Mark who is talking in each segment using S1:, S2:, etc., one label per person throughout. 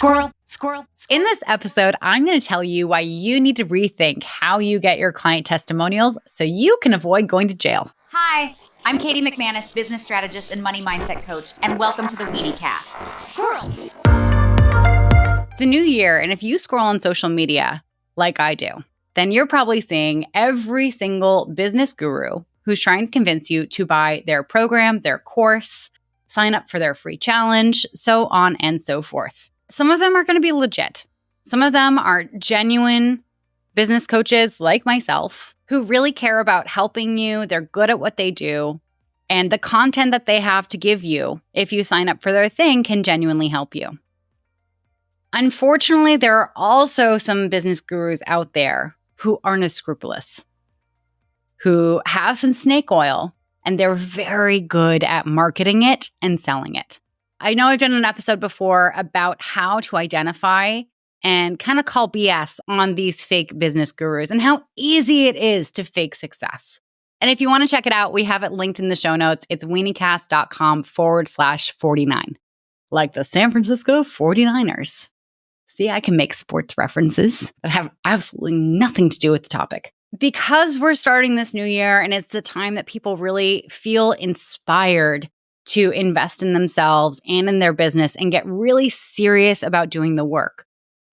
S1: Squirrel, squirrel. In this episode, I'm going to tell you why you need to rethink how you get your client testimonials so you can avoid going to jail.
S2: Hi, I'm Katie McManus, business strategist and money mindset coach, and welcome to the Weenie Cast. Squirrel.
S1: It's a new year, and if you scroll on social media like I do, then you're probably seeing every single business guru who's trying to convince you to buy their program, their course, sign up for their free challenge, so on and so forth. Some of them are going to be legit. Some of them are genuine business coaches like myself who really care about helping you. They're good at what they do. And the content that they have to give you, if you sign up for their thing, can genuinely help you. Unfortunately, there are also some business gurus out there who aren't as scrupulous, who have some snake oil, and they're very good at marketing it and selling it. I know I've done an episode before about how to identify and kind of call BS on these fake business gurus and how easy it is to fake success. And if you want to check it out, we have it linked in the show notes. It's weeniecast.com/49, like the San Francisco 49ers. See, I can make sports references that have absolutely nothing to do with the topic. Because we're starting this new year and it's the time that people really feel inspired to invest in themselves and in their business and get really serious about doing the work,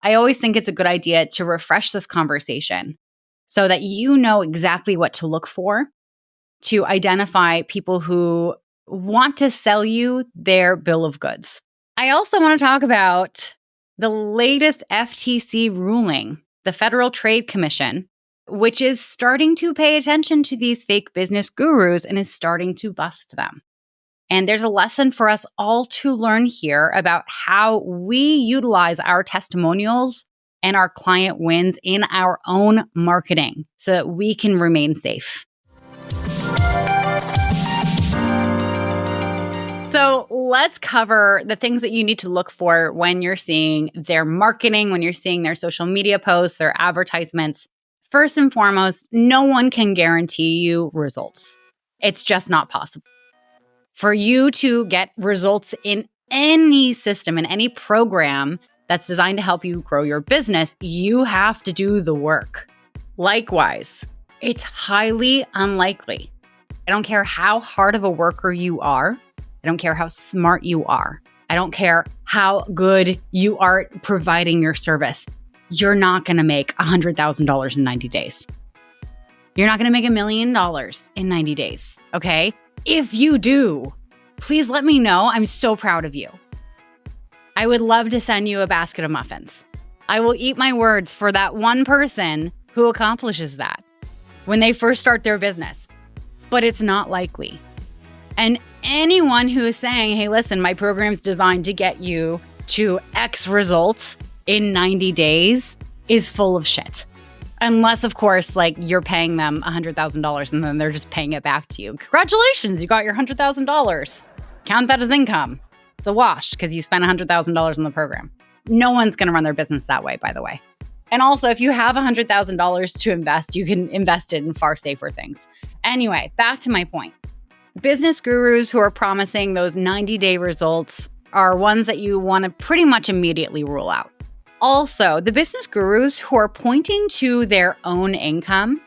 S1: I always think it's a good idea to refresh this conversation so that you know exactly what to look for to identify people who want to sell you their bill of goods. I also want to talk about the latest FTC ruling, the Federal Trade Commission, which is starting to pay attention to these fake business gurus and is starting to bust them. And there's a lesson for us all to learn here about how we utilize our testimonials and our client wins in our own marketing so that we can remain safe. So let's cover the things that you need to look for when you're seeing their marketing, when you're seeing their social media posts, their advertisements. First and foremost, no one can guarantee you results. It's just not possible. For you to get results in any system, in any program that's designed to help you grow your business, you have to do the work. Likewise, it's highly unlikely. I don't care how hard of a worker you are. I don't care how smart you are. I don't care how good you are at providing your service. You're not going to make $100,000 in 90 days. You're not going to make $1 million in 90 days, okay? If you do, please let me know. I'm so proud of you. I would love to send you a basket of muffins. I will eat my words for that one person who accomplishes that when they first start their business. But it's not likely. And anyone who is saying, hey, listen, my program's designed to get you to X results in 90 days is full of shit. Unless, of course, like you're paying them $100,000 and then they're just paying it back to you. Congratulations, you got your $100,000. Count that as income. It's a wash because you spent $100,000 on the program. No one's going to run their business that way, by the way. And also, if you have $100,000 to invest, you can invest it in far safer things. Anyway, back to my point. Business gurus who are promising those 90-day results are ones that you want to pretty much immediately rule out. Also, the business gurus who are pointing to their own income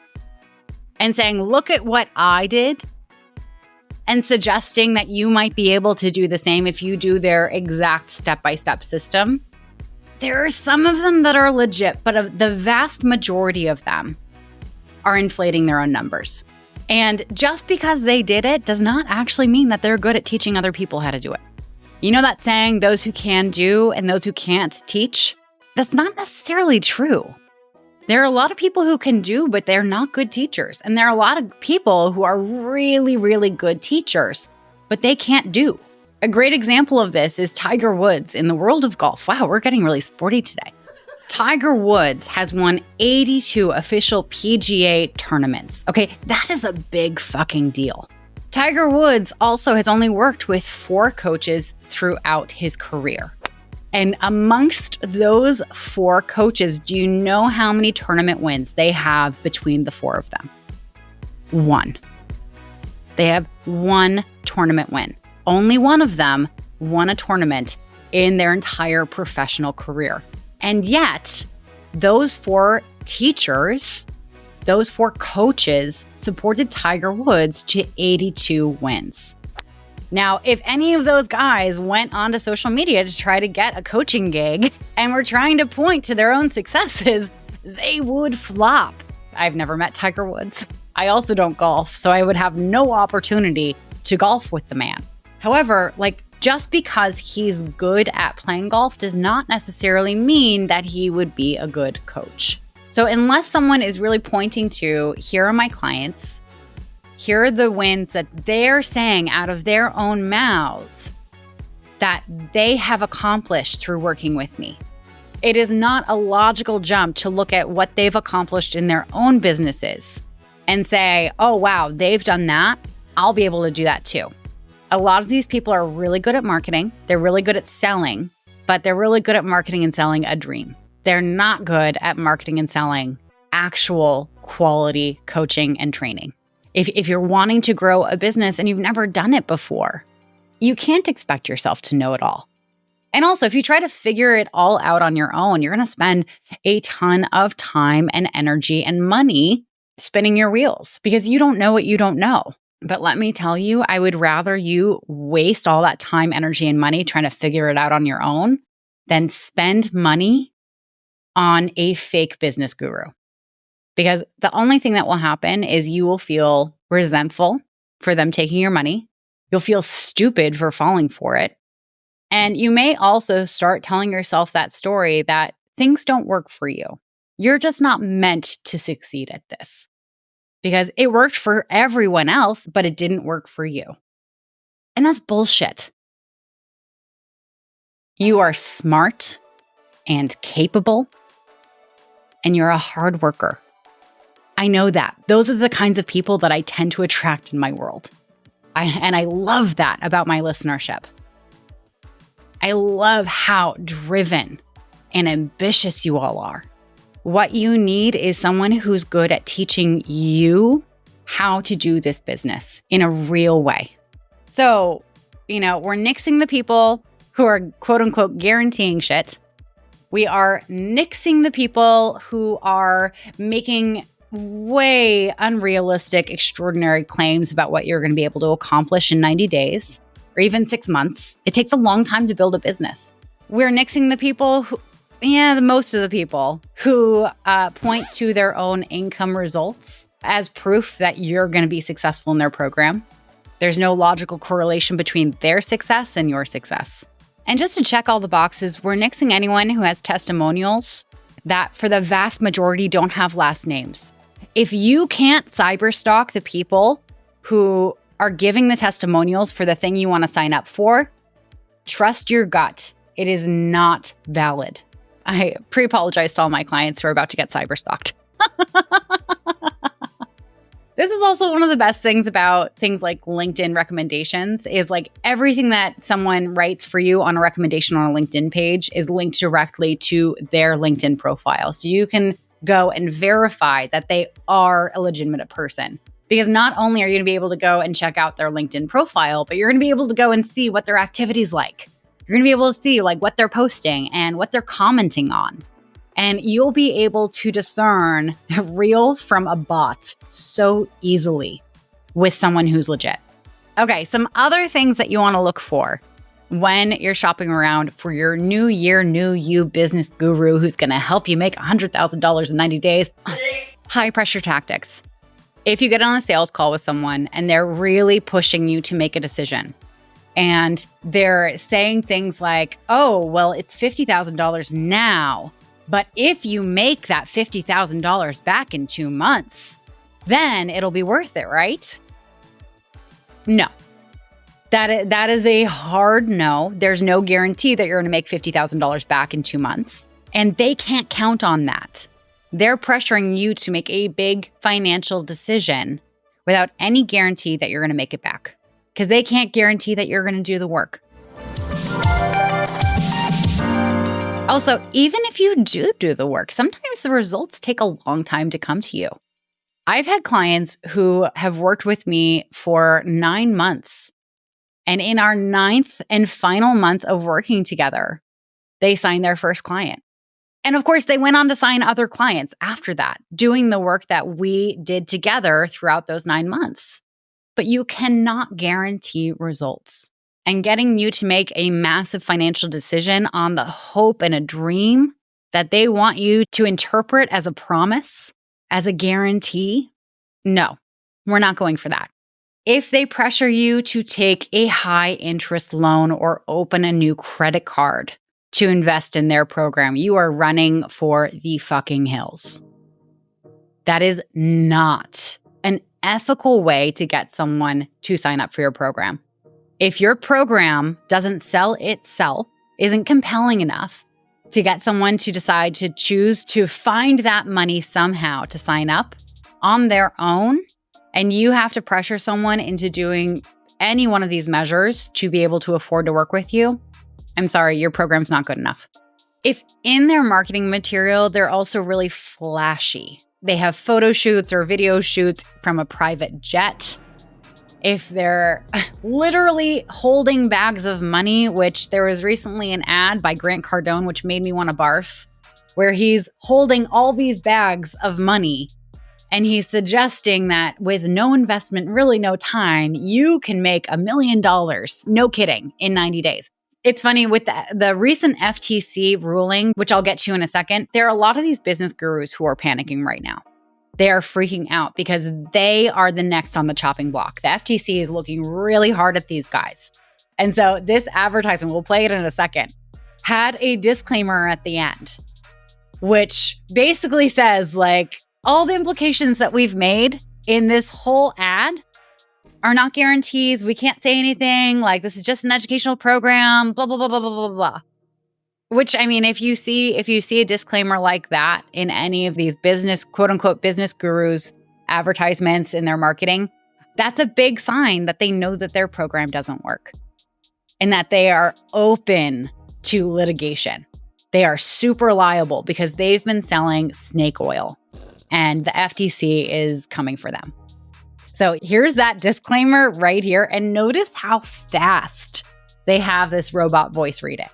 S1: and saying, look at what I did, and suggesting that you might be able to do the same if you do their exact step-by-step system. There are some of them that are legit, but the vast majority of them are inflating their own numbers. And just because they did it does not actually mean that they're good at teaching other people how to do it. You know that saying, those who can do and those who can't teach? That's not necessarily true. There are a lot of people who can do, but they're not good teachers. And there are a lot of people who are really, really good teachers, but they can't do. A great example of this is Tiger Woods in the world of golf. Wow, we're getting really sporty today. Tiger Woods has won 82 official PGA tournaments. Okay, that is a big fucking deal. Tiger Woods also has only worked with 4 coaches throughout his career. And amongst those 4 coaches, do you know how many tournament wins they have between the 4 of them? 1. They have 1 tournament win. Only one of them won a tournament in their entire professional career. And yet, those 4 teachers, those 4 coaches supported Tiger Woods to 82 wins. Now, if any of those guys went onto social media to try to get a coaching gig and were trying to point to their own successes, they would flop. I've never met Tiger Woods. I also don't golf, so I would have no opportunity to golf with the man. However, just because he's good at playing golf does not necessarily mean that he would be a good coach. So unless someone is really pointing to, here are my clients, here are the wins that they're saying out of their own mouths that they have accomplished through working with me. It is not a logical jump to look at what they've accomplished in their own businesses and say, oh, wow, they've done that. I'll be able to do that too. A lot of these people are really good at marketing. They're really good at selling, but they're really good at marketing and selling a dream. They're not good at marketing and selling actual quality coaching and training. If you're wanting to grow a business and you've never done it before, you can't expect yourself to know it all. And also, if you try to figure it all out on your own, you're going to spend a ton of time and energy and money spinning your wheels because you don't know what you don't know. But let me tell you, I would rather you waste all that time, energy, and money trying to figure it out on your own than spend money on a fake business guru. Because the only thing that will happen is you will feel resentful for them taking your money. You'll feel stupid for falling for it. And you may also start telling yourself that story that things don't work for you. You're just not meant to succeed at this. Because it worked for everyone else, but it didn't work for you. And that's bullshit. You are smart and capable, and you're a hard worker. I know that. Those are the kinds of people that I tend to attract in my world. And I love that about my listenership. I love how driven and ambitious you all are. What you need is someone who's good at teaching you how to do this business in a real way. So, we're nixing the people who are quote unquote guaranteeing shit. We are nixing the people who are making way unrealistic, extraordinary claims about what you're going to be able to accomplish in 90 days or even 6 months. It takes a long time to build a business. We're nixing the people who, most of the people who point to their own income results as proof that you're going to be successful in their program. There's no logical correlation between their success and your success. And just to check all the boxes, we're nixing anyone who has testimonials that for the vast majority don't have last names. If you can't cyberstalk the people who are giving the testimonials for the thing you want to sign up for, trust your gut. It is not valid. I pre-apologize to all my clients who are about to get cyberstalked. This is also one of the best things about things like LinkedIn recommendations is everything that someone writes for you on a recommendation on a LinkedIn page is linked directly to their LinkedIn profile. So you can go and verify that they are a legitimate person. Because not only are you going to be able to go and check out their LinkedIn profile, but you're going to be able to go and see what their activity's like. You're going to be able to see what they're posting and what they're commenting on. And you'll be able to discern real from a bot so easily with someone who's legit. Okay, some other things that you want to look for when you're shopping around for your new year, new you business guru who's going to help you make $100,000 in 90 days. High pressure tactics. If you get on a sales call with someone and they're really pushing you to make a decision, and they're saying things like, oh, well, it's $50,000 now, but if you make that $50,000 back in 2 months, then it'll be worth it, right? No. That is a hard no. There's no guarantee that you're going to make $50,000 back in 2 months. And they can't count on that. They're pressuring you to make a big financial decision without any guarantee that you're going to make it back. Because they can't guarantee that you're going to do the work. Also, even if you do the work, sometimes the results take a long time to come to you. I've had clients who have worked with me for 9 months And in our 9th and final month of working together, they signed their first client. And of course, they went on to sign other clients after that, doing the work that we did together throughout those 9 months. But you cannot guarantee results. And getting you to make a massive financial decision on the hope and a dream that they want you to interpret as a promise, as a guarantee, no, we're not going for that. If they pressure you to take a high interest loan or open a new credit card to invest in their program, you are running for the fucking hills. That is not an ethical way to get someone to sign up for your program. If your program doesn't sell itself, isn't compelling enough to get someone to decide to choose to find that money somehow to sign up on their own, and you have to pressure someone into doing any one of these measures to be able to afford to work with you, I'm sorry, your program's not good enough. If in their marketing material, they're also really flashy, they have photo shoots or video shoots from a private jet, if they're literally holding bags of money, which there was recently an ad by Grant Cardone, which made me want to barf, where he's holding all these bags of money and he's suggesting that with no investment, really no time, you can make $1 million, no kidding, in 90 days. It's funny with the recent FTC ruling, which I'll get to in a second, there are a lot of these business gurus who are panicking right now. They are freaking out because they are the next on the chopping block. The FTC is looking really hard at these guys. And so this advertisement, we'll play it in a second, had a disclaimer at the end, which basically says like all the implications that we've made in this whole ad are not guarantees. We can't say anything. Like, this is just an educational program, blah, blah, blah, blah, blah, blah, blah. Which, I mean, if you see a disclaimer like that in any of these business, quote unquote, business gurus advertisements in their marketing, that's a big sign that they know that their program doesn't work and that they are open to litigation. They are super liable because they've been selling snake oil and the FTC is coming for them. So here's that disclaimer right here. And notice how fast they have this robot voice read it.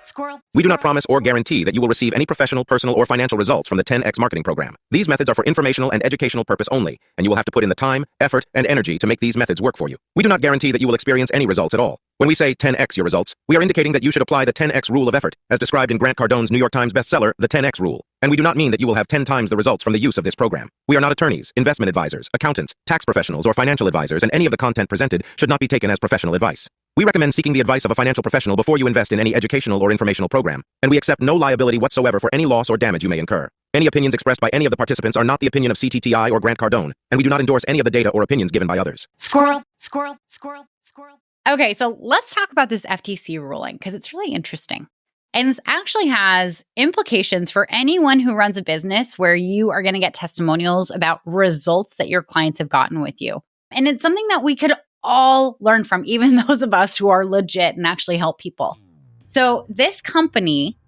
S2: Squirrel.
S3: We do not promise or guarantee that you will receive any professional, personal, or financial results from the 10X marketing program. These methods are for informational and educational purpose only, and you will have to put in the time, effort, and energy to make these methods work for you. We do not guarantee that you will experience any results at all. When we say 10X your results, we are indicating that you should apply the 10X rule of effort, as described in Grant Cardone's New York Times bestseller, The 10X Rule. And we do not mean that you will have 10 times the results from the use of this program. We are not attorneys, investment advisors, accountants, tax professionals, or financial advisors, and any of the content presented should not be taken as professional advice. We recommend seeking the advice of a financial professional before you invest in any educational or informational program, and we accept no liability whatsoever for any loss or damage you may incur. Any opinions expressed by any of the participants are not the opinion of CTTI or Grant Cardone, and we do not endorse any of the data or opinions given by others.
S2: Squirrel.
S1: Okay, so let's talk about this FTC ruling because it's really interesting. And this actually has implications for anyone who runs a business where you are going to get testimonials about results that your clients have gotten with you. And it's something that we could all learn from, even those of us who are legit and actually help people. So this company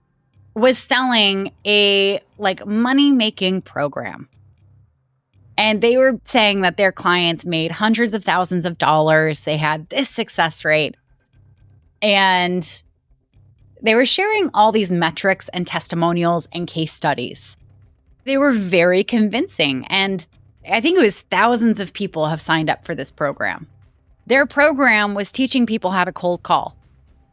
S1: was selling a money-making program. And they were saying that their clients made hundreds of thousands of dollars. They had this success rate. And they were sharing all these metrics and testimonials and case studies. They were very convincing. And I think it was thousands of people have signed up for this program. Their program was teaching people how to cold call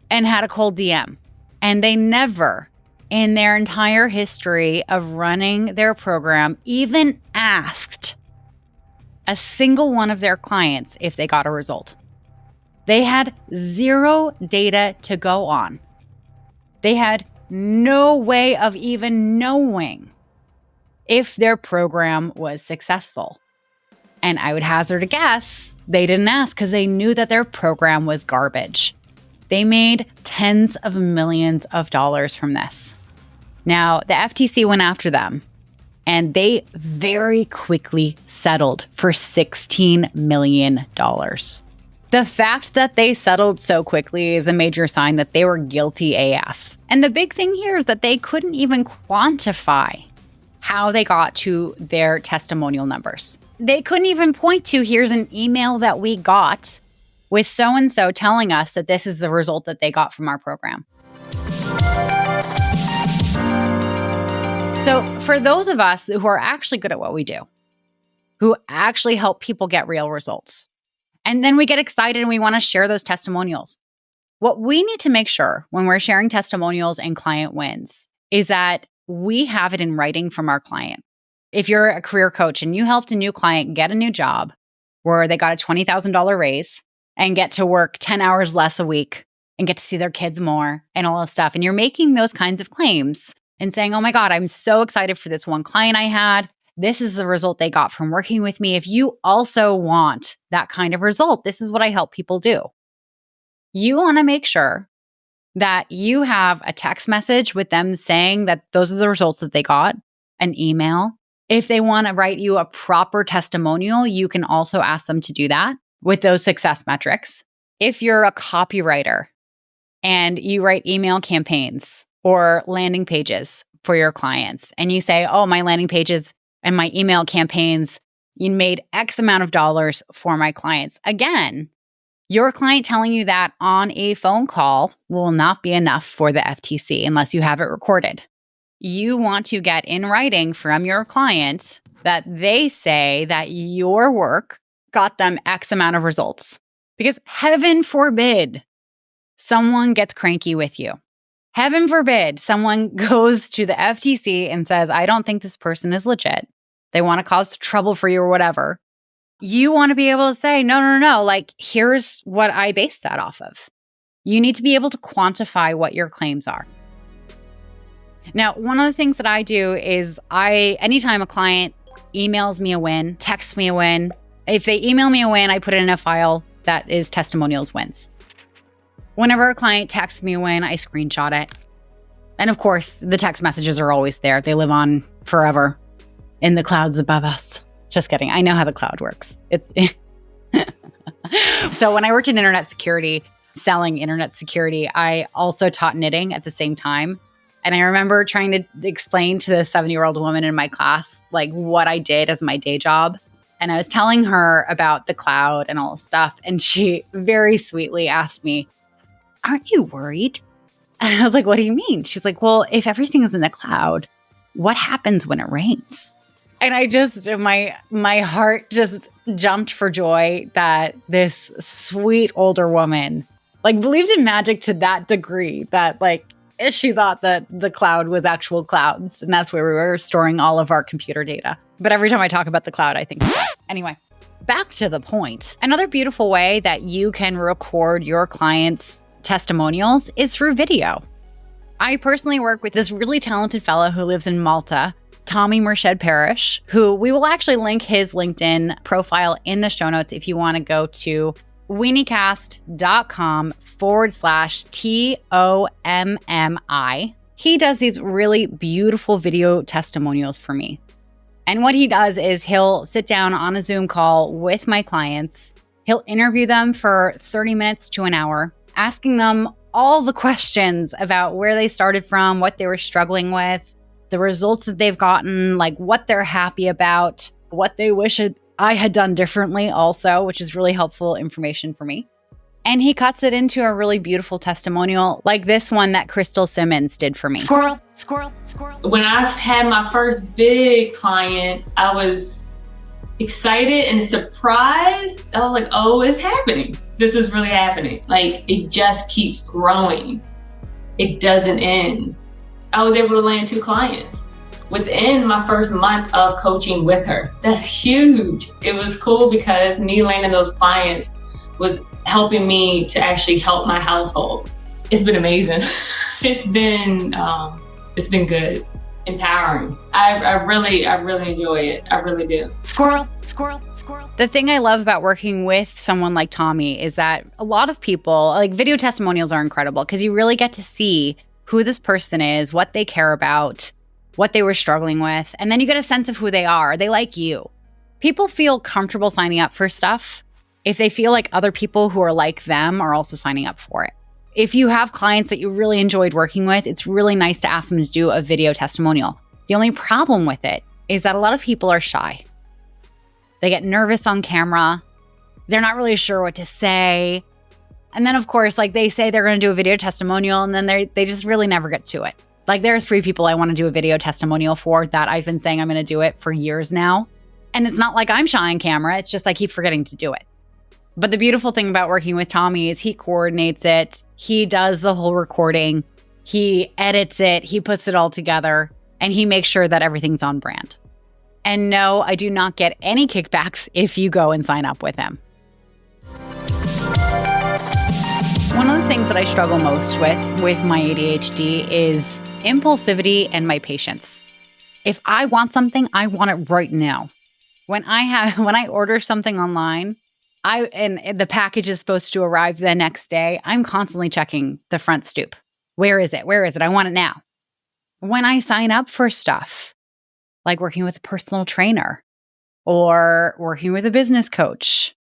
S1: and how to cold DM. And they never, in their entire history of running their program, even asked a single one of their clients if they got a result. They had zero data to go on. They had no way of even knowing if their program was successful. And I would hazard a guess, they didn't ask because they knew that their program was garbage. They made tens of millions of dollars from this. Now, the FTC went after them, and they very quickly settled for $16 million. The fact that they settled so quickly is a major sign that they were guilty AF. And the big thing here is that they couldn't even quantify how they got to their testimonial numbers. They couldn't even point to, here's an email that we got with so-and-so telling us that this is the result that they got from our program. So for those of us who are actually good at what we do, who actually help people get real results, and then we get excited and we want to share those testimonials, what we need to make sure when we're sharing testimonials and client wins is that we have it in writing from our client. If you're a career coach and you helped a new client get a new job where they got a $20,000 raise and get to work 10 hours less a week and get to see their kids more and all this stuff, and you're making those kinds of claims and saying, oh my God, I'm so excited for this one client I had. This is the result they got from working with me. If you also want that kind of result, this is what I help people do. You want to make sure that you have a text message with them saying that those are the results that they got, an email. If they want to write you a proper testimonial, you can also ask them to do that with those success metrics. If you're a copywriter and you write email campaigns or landing pages for your clients, and you say, oh, my landing pages and my email campaigns, you made X amount of dollars for my clients. Again, your client telling you that on a phone call will not be enough for the FTC unless you have it recorded. You want to get in writing from your client that they say that your work got them X amount of results. Because heaven forbid someone gets cranky with you. Heaven forbid someone goes to the FTC and says, I don't think this person is legit. They want to cause trouble for you or whatever. You want to be able to say, no, like, here's what I base that off of. You need to be able to quantify what your claims are. Now, one of the things that I do is anytime a client emails me a win, texts me a win, if they email me a win, I put it in a file that is testimonials wins. Whenever a client texts me a win, I screenshot it. And of course, the text messages are always there. They live on forever in the clouds above us. Just kidding. I know how the cloud works. So when I worked in internet security, selling internet security, I also taught knitting at the same time. And I remember trying to explain to the 7-year-old woman in my class, like, what I did as my day job. And I was telling her about the cloud and all this stuff. And she very sweetly asked me, aren't you worried? And I was like, what do you mean? She's like, well, if everything is in the cloud, what happens when it rains? And I just, my heart just jumped for joy that this sweet older woman, like, believed in magic to that degree that, like, she thought that the cloud was actual clouds. And that's where we were storing all of our computer data. But every time I talk about the cloud, I think, anyway, back to the point. Another beautiful way that you can record your clients' testimonials is through video. I personally work with this really talented fellow who lives in Malta, Tommy Merched Parrish, who we will actually link his LinkedIn profile in the show notes if you want to go to weeniecast.com/TOMMI. He does these really beautiful video testimonials for me. And what he does is he'll sit down on a Zoom call with my clients. He'll interview them for 30 minutes to an hour, asking them all the questions about where they started from, what they were struggling with, the results that they've gotten, like what they're happy about, what they wish I had done differently also, which is really helpful information for me. And he cuts it into a really beautiful testimonial like this one that Crystal Simmons did for me.
S4: Squirrel. When I had my first big client, I was excited and surprised. I was like, oh, it's happening. This is really happening. Like, it just keeps growing. It doesn't end. I was able to land 2 clients within my first month of coaching with her. That's huge. It was cool because me landing those clients was helping me to actually help my household. It's been amazing. It's been good, empowering. I really enjoy it. I really do.
S1: Squirrel. The thing I love about working with someone like Tommy is that a lot of people, like, video testimonials are incredible because you really get to see who this person is, what they care about, what they were struggling with, and then you get a sense of who they are. They like you. People feel comfortable signing up for stuff if they feel like other people who are like them are also signing up for it. If you have clients that you really enjoyed working with, it's really nice to ask them to do a video testimonial. The only problem with it is that a lot of people are shy. They get nervous on camera. They're not really sure what to say. And then, of course, like they say they're going to do a video testimonial, and then they just really never get to it. Like there are 3 people I want to do a video testimonial for that I've been saying I'm going to do it for years now. And it's not like I'm shy on camera. It's just I keep forgetting to do it. But the beautiful thing about working with Tommy is he coordinates it. He does the whole recording. He edits it. He puts it all together. And he makes sure that everything's on brand. And no, I do not get any kickbacks if you go and sign up with him. One of the things that I struggle most with my ADHD is impulsivity and my patience. If I want something, I want it right now. When I order something online, and the package is supposed to arrive the next day, I'm constantly checking the front stoop. Where is it? Where is it? I want it now. When I sign up for stuff, like working with a personal trainer or working with a business coach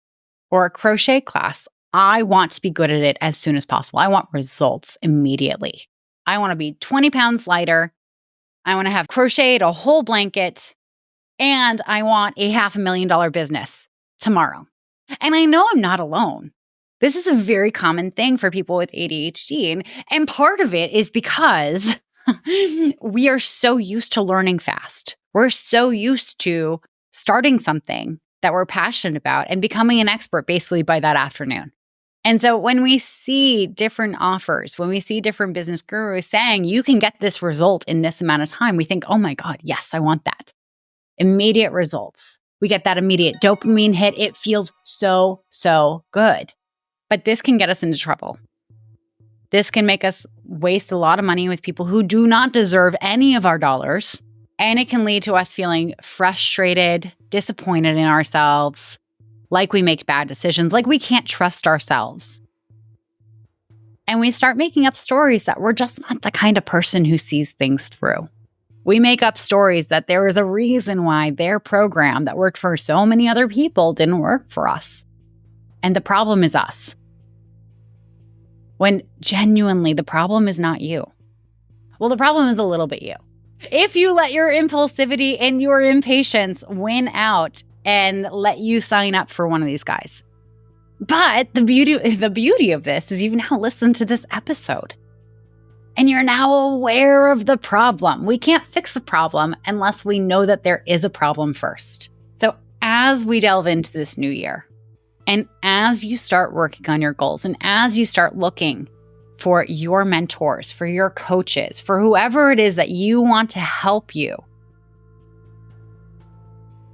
S1: or a crochet class, I want to be good at it as soon as possible. I want results immediately. I want to be 20 pounds lighter. I want to have crocheted a whole blanket, and I want a $500,000 business tomorrow. And I know I'm not alone. This is a very common thing for people with ADHD. And part of it is because we are so used to learning fast. We're so used to starting something that we're passionate about and becoming an expert basically by that afternoon. And so when we see different offers, when we see different business gurus saying you can get this result in this amount of time, we think, oh my God, yes, I want that. Immediate results. We get that immediate dopamine hit. It feels so, so good. But this can get us into trouble. This can make us waste a lot of money with people who do not deserve any of our dollars. And it can lead to us feeling frustrated, disappointed in ourselves, like we make bad decisions, like we can't trust ourselves. And we start making up stories that we're just not the kind of person who sees things through. We make up stories that there is a reason why their program that worked for so many other people didn't work for us. And the problem is us. When genuinely the problem is not you. Well, the problem is a little bit you. If you let your impulsivity and your impatience win out and let you sign up for one of these guys. But the beauty of this is you've now listened to this episode. And you're now aware of the problem. We can't fix a problem unless we know that there is a problem first. So as we delve into this new year, and as you start working on your goals, and as you start looking for your mentors, for your coaches, for whoever it is that you want to help you,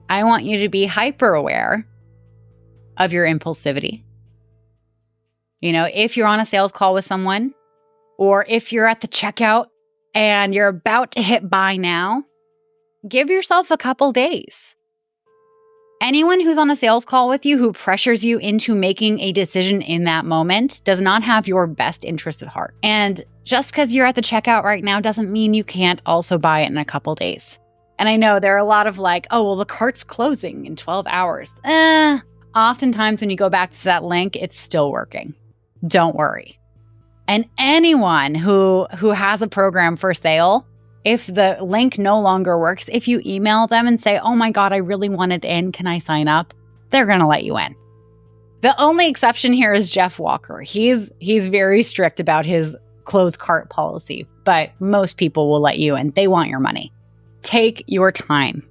S1: I want you to be hyper aware of your impulsivity. You know, if you're on a sales call with someone, or if you're at the checkout and you're about to hit buy now, give yourself a couple days. Anyone who's on a sales call with you who pressures you into making a decision in that moment does not have your best interest at heart. And just because you're at the checkout right now doesn't mean you can't also buy it in a couple days. And I know there are a lot of like, oh, well, the cart's closing in 12 hours. Oftentimes when you go back to that link, it's still working. Don't worry. And anyone who has a program for sale, if the link no longer works, if you email them and say, oh my God, I really want it in, can I sign up? They're going to let you in. The only exception here is Jeff Walker. He's very strict about his closed cart policy, but most people will let you in. They want your money. Take your time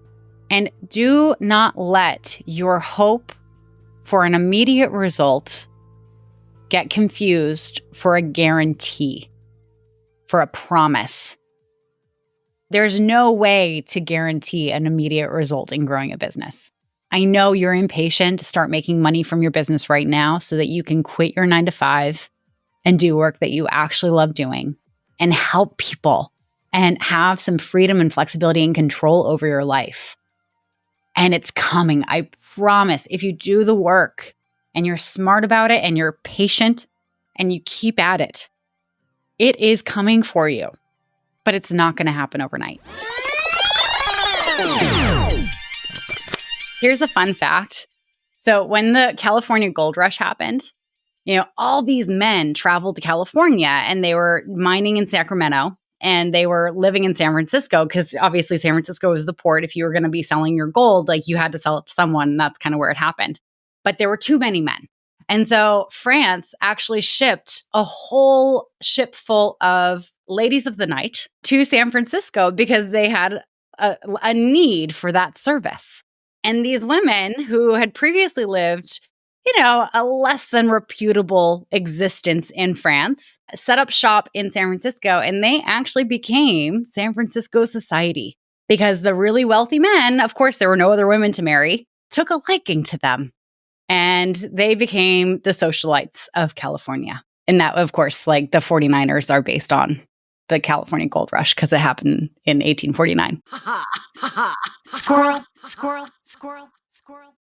S1: and do not let your hope for an immediate result get confused for a guarantee, for a promise. There's no way to guarantee an immediate result in growing a business. I know you're impatient to start making money from your business right now so that you can quit your 9-to-5 and do work that you actually love doing and help people and have some freedom and flexibility and control over your life. And it's coming. I promise. If you do the work and you're smart about it and you're patient and you keep at it, it is coming for you. But it's not going to happen overnight. Here's a fun fact. So when the California gold rush happened, all these men traveled to California and they were mining in Sacramento and they were living in San Francisco because obviously San Francisco was the port. If you were going to be selling your gold, like you had to sell it to someone. And that's kind of where it happened. but there were too many men. And so France actually shipped a whole ship full of ladies of the night to San Francisco because they had a need for that service. And these women who had previously lived, a less than reputable existence in France, set up shop in San Francisco, and they actually became San Francisco society because the really wealthy men, of course, there were no other women to marry, took a liking to them. And they became the socialites of California. And that, of course, like the 49ers are based on the California gold rush because it happened in 1849.
S2: Squirrel, squirrel, squirrel, squirrel.